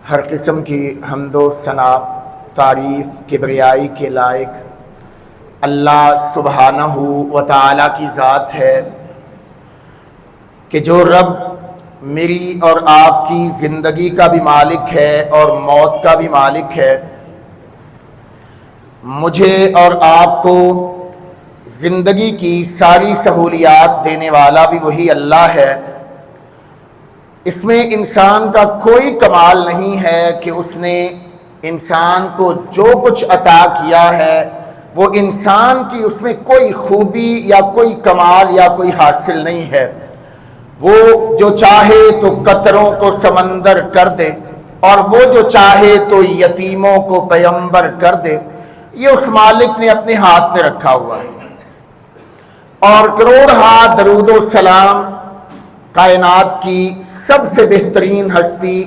ہر قسم کی حمد و ثنا تعریف کبریائی کے لائق اللہ سبحانہ و تعالیٰ کی ذات ہے کہ جو رب میری اور آپ کی زندگی کا بھی مالک ہے اور موت کا بھی مالک ہے، مجھے اور آپ کو زندگی کی ساری سہولیات دینے والا بھی وہی اللہ ہے۔ اس میں انسان کا کوئی کمال نہیں ہے کہ اس نے انسان کو جو کچھ عطا کیا ہے وہ انسان کی اس میں کوئی خوبی یا کوئی کمال یا کوئی حاصل نہیں ہے۔ وہ جو چاہے تو قطروں کو سمندر کر دے اور وہ جو چاہے تو یتیموں کو پیغمبر کر دے، یہ اس مالک نے اپنے ہاتھ میں رکھا ہوا ہے۔ اور کروڑ ہاتھ درود و سلام کائنات کی سب سے بہترین ہستی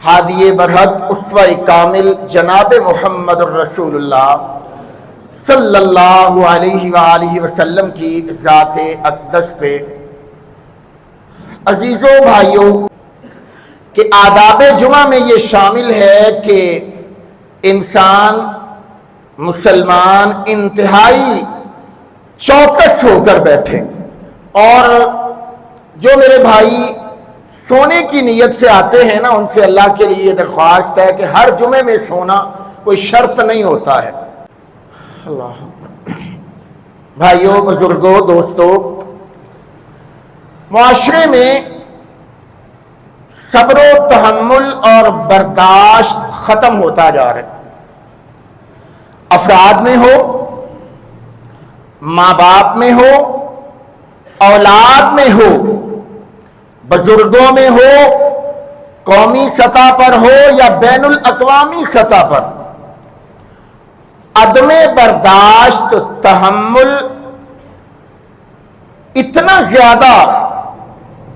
ہادی برحق اسوہ کامل جناب محمد الرسول اللہ صلی اللہ علیہ وآلہ وسلم کی ذات اقدس پہ۔ عزیزوں بھائیوں، کہ آداب جمعہ میں یہ شامل ہے کہ انسان مسلمان انتہائی چوکس ہو کر بیٹھے، اور جو میرے بھائی سونے کی نیت سے آتے ہیں نا، ان سے اللہ کے لیے یہ درخواست ہے کہ ہر جمعے میں سونا کوئی شرط نہیں ہوتا ہے۔ اللہ بھائیوں، بزرگوں، دوستوں، معاشرے میں صبر و تحمل اور برداشت ختم ہوتا جا رہا ہے۔ افراد میں ہو، ماں باپ میں ہو، اولاد میں ہو، بزرگوں میں ہو، قومی سطح پر ہو یا بین الاقوامی سطح پر، عدم برداشت، تحمل اتنا زیادہ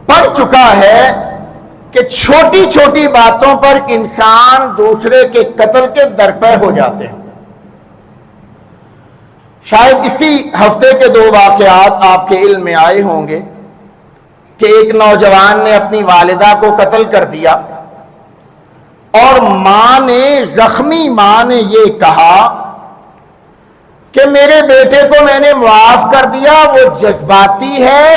بڑھ چکا ہے کہ چھوٹی چھوٹی باتوں پر انسان دوسرے کے قتل کے درپے ہو جاتے ہیں۔ شاید اسی ہفتے کے 2 واقعات آپ کے علم میں آئے ہوں گے کہ ایک نوجوان نے اپنی والدہ کو قتل کر دیا، اور زخمی ماں نے یہ کہا کہ میرے بیٹے کو میں نے معاف کر دیا، وہ جذباتی ہے،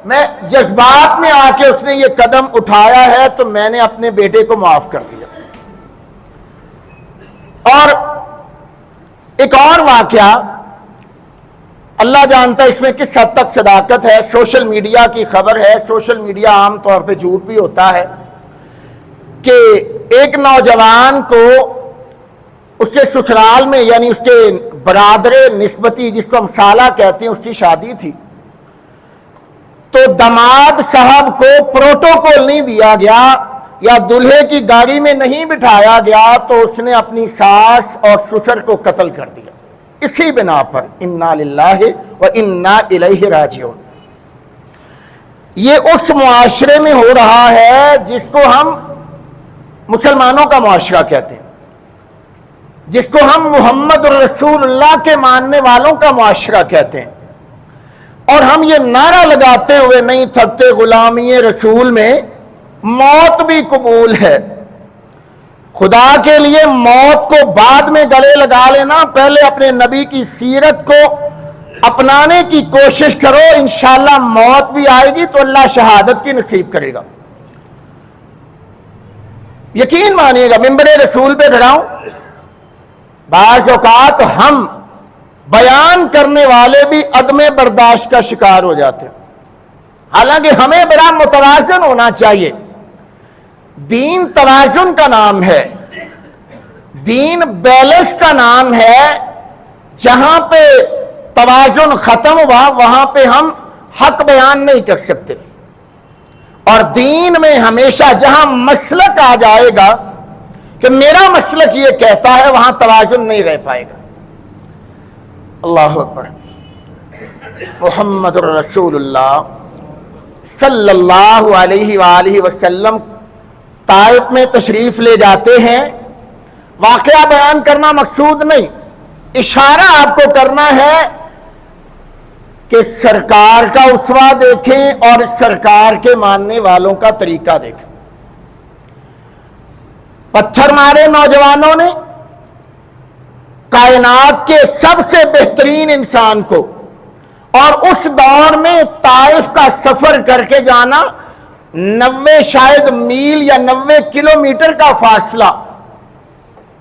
میں جذبات میں آ کے اس نے یہ قدم اٹھایا ہے تو میں نے اپنے بیٹے کو معاف کر دیا۔ اور ایک اور واقعہ، اللہ جانتا ہے اس میں کس حد تک صداقت ہے، سوشل میڈیا کی خبر ہے۔ سوشل میڈیا عام طور پہ جھوٹ بھی ہوتا ہے، کہ ایک نوجوان کو اس کے سسرال میں، یعنی اس کے برادر نسبتی جس کو ہم سالہ کہتے ہیں، اس کی شادی تھی، تو داماد صاحب کو پروٹوکول نہیں دیا گیا یا دلہے کی گاڑی میں نہیں بٹھایا گیا، تو اس نے اپنی ساس اور سسر کو قتل کر دیا۔ اسی بنا پر انا للہ و انا الیہ راجعون۔ یہ اس معاشرے میں ہو رہا ہے جس کو ہم مسلمانوں کا معاشرہ کہتے ہیں، جس کو ہم محمد الرسول اللہ کے ماننے والوں کا معاشرہ کہتے ہیں، اور ہم یہ نعرہ لگاتے ہوئے نہیں تھکتے، غلامی رسول میں موت بھی قبول ہے۔ خدا کے لیے موت کو بعد میں گلے لگا لینا، پہلے اپنے نبی کی سیرت کو اپنانے کی کوشش کرو، انشاءاللہ موت بھی آئے گی تو اللہ شہادت کی نصیب کرے گا۔ یقین مانیے گا، ممبر رسول پہ کھڑا ہوں، بعض اوقات ہم بیان کرنے والے بھی عدم برداشت کا شکار ہو جاتے ہیں، حالانکہ ہمیں بڑا متوازن ہونا چاہیے۔ دین توازن کا نام ہے، دین بیلنس کا نام ہے۔ جہاں پہ توازن ختم ہوا وہاں پہ ہم حق بیان نہیں کر سکتے، اور دین میں ہمیشہ جہاں مسلک آ جائے گا کہ میرا مسلک یہ کہتا ہے، وہاں توازن نہیں رہ پائے گا۔ اللہ اکبر۔ محمد الرسول اللہ صلی اللہ علیہ وآلہ وسلم طائف میں تشریف لے جاتے ہیں۔ واقعہ بیان کرنا مقصود نہیں، اشارہ آپ کو کرنا ہے کہ سرکار کا اسوہ دیکھیں اور سرکار کے ماننے والوں کا طریقہ دیکھیں۔ پتھر مارے نوجوانوں نے کائنات کے سب سے بہترین انسان کو، اور اس دور میں طائف کا سفر کر کے جانا 90 شاید میل یا 90 کلومیٹر کا فاصلہ،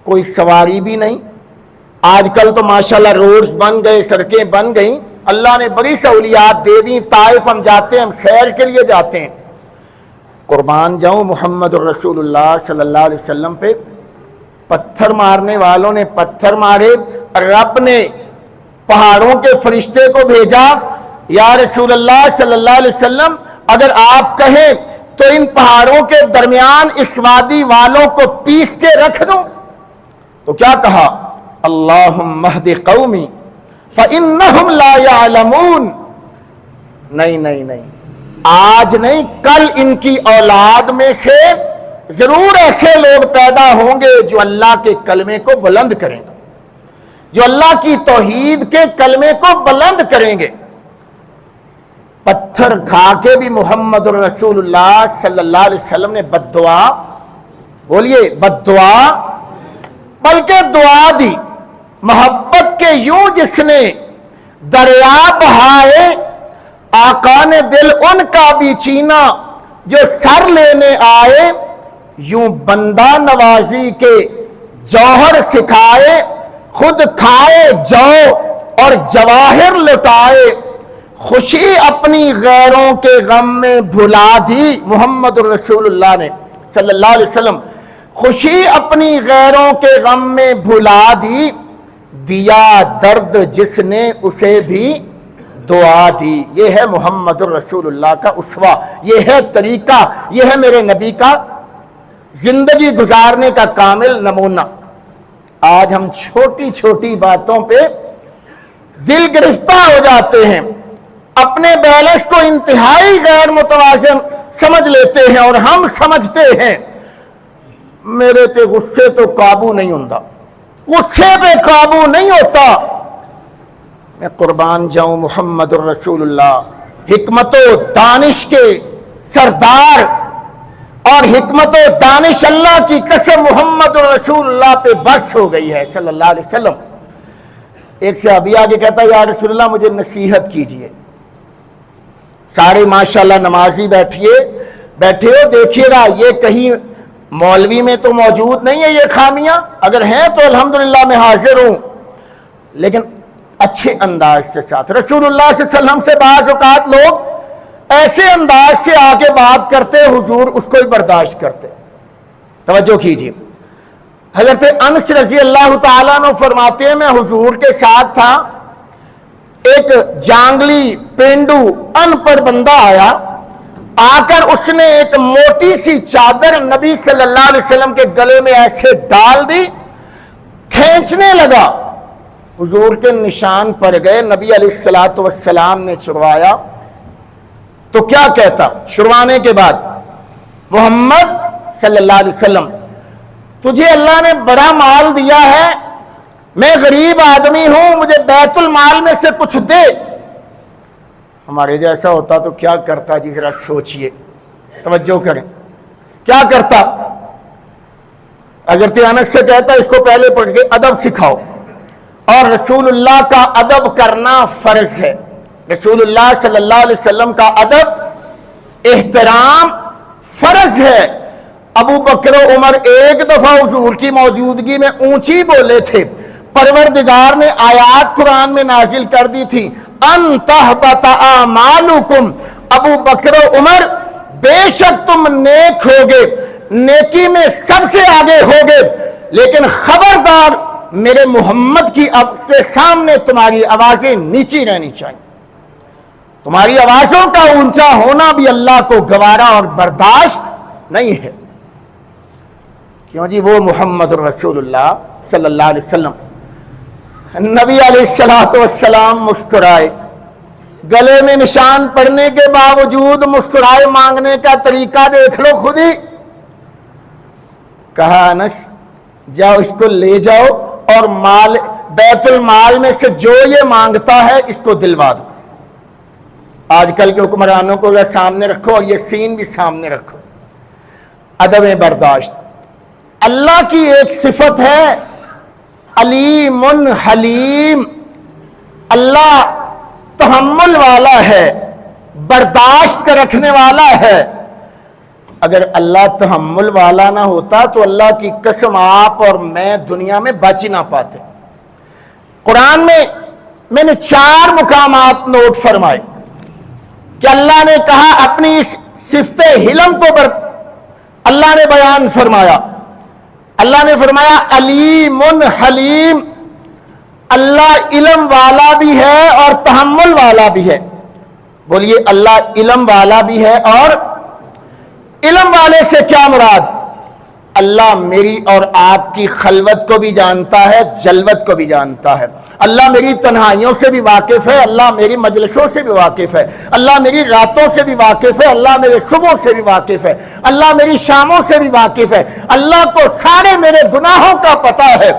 کوئی سواری بھی نہیں۔ آج کل تو ماشاءاللہ روڈز بن گئے، سڑکیں بن گئیں، اللہ نے بڑی سہولیات دے دی۔ طائف ہم جاتے ہیں، ہم سیر کے لیے جاتے ہیں۔ قربان جاؤں محمد الرسول اللہ صلی اللہ علیہ وسلم پہ پتھر مارنے والوں نے پتھر مارے، رب نے پہاڑوں کے فرشتے کو بھیجا، یا رسول اللہ صلی اللہ علیہ وسلم اگر آپ کہیں تو ان پہاڑوں کے درمیان اس وادی والوں کو پیس کے رکھ دوں، تو کیا کہا؟ اللہم اہد قومی فإنہم لا یعلمون۔ نہیں نہیں نہیں، آج نہیں، کل ان کی اولاد میں سے ضرور ایسے لوگ پیدا ہوں گے جو اللہ کے کلمے کو بلند کریں گے، جو اللہ کی توحید کے کلمے کو بلند کریں گے۔ پتھر کھا کے بھی محمد الرسول اللہ صلی اللہ علیہ وسلم نے بد دعا، بولیے بد دعا، بلکہ دعا دی۔ محبت کے یوں جس نے دریا بہائے، آقا نے دل ان کا بھی چینا جو سر لینے آئے، یوں بندہ نوازی کے جوہر سکھائے، خود کھائے جو اور جواہر لٹائے، خوشی اپنی غیروں کے غم میں بھلا دی۔ محمد الرسول اللہ نے صلی اللہ علیہ وسلم خوشی اپنی غیروں کے غم میں بھلا دی، دیا درد جس نے اسے بھی دعا دی۔ یہ ہے محمد الرسول اللہ کا اسوہ، یہ ہے طریقہ، یہ ہے میرے نبی کا زندگی گزارنے کا کامل نمونہ۔ آج ہم چھوٹی چھوٹی باتوں پہ دل گرفتہ ہو جاتے ہیں، اپنے بیلنس کو انتہائی غیر متوازن سمجھ لیتے ہیں، اور ہم سمجھتے ہیں میرے تے غصے تو قابو نہیں ہوتا، غصے پہ قابو نہیں ہوتا۔ میں قربان جاؤں محمد الرسول اللہ، حکمت و دانش کے سردار، اور حکمت و دانش اللہ کی قسم محمد الرسول اللہ پہ بس ہو گئی ہے صلی اللہ علیہ وسلم۔ ایک صحابی آگے کہتا ہے یا رسول اللہ مجھے نصیحت کیجئے۔ سارے ماشاءاللہ نمازی بیٹھے ہو، دیکھیے گا یہ کہیں مولوی میں تو موجود نہیں ہے یہ خامیاں، اگر ہیں تو الحمدللہ میں حاضر ہوں، لیکن اچھے انداز سے ساتھ رسول اللہ صلی اللہ علیہ وسلم سے بعض اوقات لوگ ایسے انداز سے آگے بات کرتے، حضور اس کو ہی برداشت کرتے۔ توجہ کیجیے، حضرت انس رضی اللہ تعالیٰ عنہ فرماتے ہیں میں حضور کے ساتھ تھا، ایک جانگلی پینڈو ان پڑھ بندہ آیا، آ کر اس نے ایک موٹی سی چادر نبی صلی اللہ علیہ وسلم کے گلے میں ایسے ڈال دی، کھینچنے لگا، حضور کے نشان پڑ گئے، نبی علیہ السلام نے چھڑوایا تو کیا کہتا چھڑوانے کے بعد؟ محمد صلی اللہ علیہ وسلم تجھے اللہ نے بڑا مال دیا ہے، میں غریب آدمی ہوں، مجھے بیت المال میں سے کچھ دے۔ ہمارے جیسا ہوتا تو کیا کرتا جی، ذرا سوچئے، توجہ کریں، کیا کرتا؟ حضرت انس سے کہتا اس کو پہلے پڑھ کے ادب سکھاؤ، اور رسول اللہ کا ادب کرنا فرض ہے، رسول اللہ صلی اللہ علیہ وسلم کا ادب احترام فرض ہے۔ ابو بکر و عمر ایک دفعہ حضور کی موجودگی میں اونچی بولے تھے، پروردگار نے آیات قرآن میں نازل کر دی تھی ان تحبط اعمالکم، ابو بکر و عمر بے شک تم نیک ہوگے، نیکی میں سب سے آگے ہوگے، لیکن خبردار میرے محمد کی اب سے سامنے تمہاری آوازیں نیچی رہنی چاہیے، تمہاری آوازوں کا اونچا ہونا بھی اللہ کو گوارا اور برداشت نہیں ہے۔ کیوں جی؟ وہ محمد الرسول اللہ صلی اللہ علیہ وسلم، نبی علیہ السلام مسکرائے، گلے میں نشان پڑنے کے باوجود مسکرائے، مانگنے کا طریقہ دیکھ لو خود ہی۔ کہا انس جاؤ اس کو لے جاؤ اور مال بیت المال میں سے جو یہ مانگتا ہے اس کو دلوا دو۔ آج کل کے حکمرانوں کو سامنے رکھو اور یہ سین بھی سامنے رکھو، ادب برداشت۔ اللہ کی ایک صفت ہے علیم حلیم، اللہ تحمل والا ہے، برداشت کا رکھنے والا ہے۔ اگر اللہ تحمل والا نہ ہوتا تو اللہ کی قسم آپ اور میں دنیا میں بچ ہی نہ پاتے۔ قرآن میں نے 4 مقامات نوٹ فرمائے کہ اللہ نے کہا اپنی اس صفت حلم کو اللہ نے بیان فرمایا۔ اللہ نے فرمایا علیم حلیم، اللہ علم والا بھی ہے اور تحمل والا بھی ہے۔ بولیے اللہ علم والا بھی ہے، اور علم والے سے کیا مراد؟ اللہ میری اور آپ کی خلوت کو بھی جانتا ہے، جلوت کو بھی جانتا ہے۔ اللہ میری تنہائیوں سے بھی واقف ہے، اللہ میری مجلسوں سے بھی واقف ہے، اللہ میری راتوں سے بھی واقف ہے، اللہ میرے صبح سے بھی واقف ہے، اللہ میری شاموں سے بھی واقف ہے، اللہ کو سارے میرے گناہوں کا پتہ ہے۔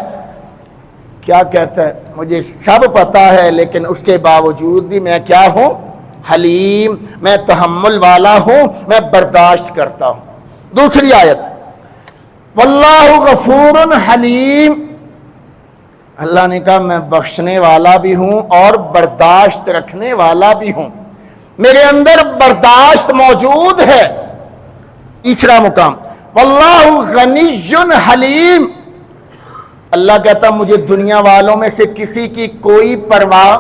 کیا کہتا ہے؟ مجھے سب پتہ ہے، لیکن اس کے باوجود بھی میں کیا ہوں؟ حلیم، میں تحمل والا ہوں، میں برداشت کرتا ہوں۔ دوسری آیت واللہ غفور حلیم، اللہ نے کہا میں بخشنے والا بھی ہوں اور برداشت رکھنے والا بھی ہوں، میرے اندر برداشت موجود ہے۔ تیسرا مقام واللہ غنی حلیم، اللہ کہتا مجھے دنیا والوں میں سے کسی کی کوئی پرواہ،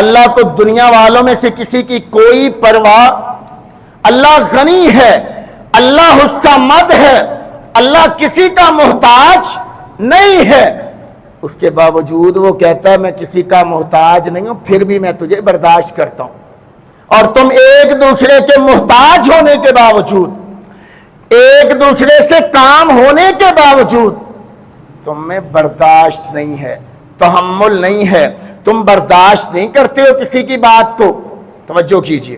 اللہ کو دنیا والوں میں سے کسی کی کوئی پرواہ، اللہ غنی ہے، اللہ الصمد ہے، اللہ کسی کا محتاج نہیں ہے۔ اس کے باوجود وہ کہتا ہے میں کسی کا محتاج نہیں ہوں، پھر بھی میں تجھے برداشت کرتا ہوں۔ اور تم ایک دوسرے کے محتاج ہونے کے باوجود، ایک دوسرے سے کام ہونے کے باوجود تم میں برداشت نہیں ہے، تحمل نہیں ہے، تم برداشت نہیں کرتے ہو کسی کی بات کو۔ توجہ کیجیے۔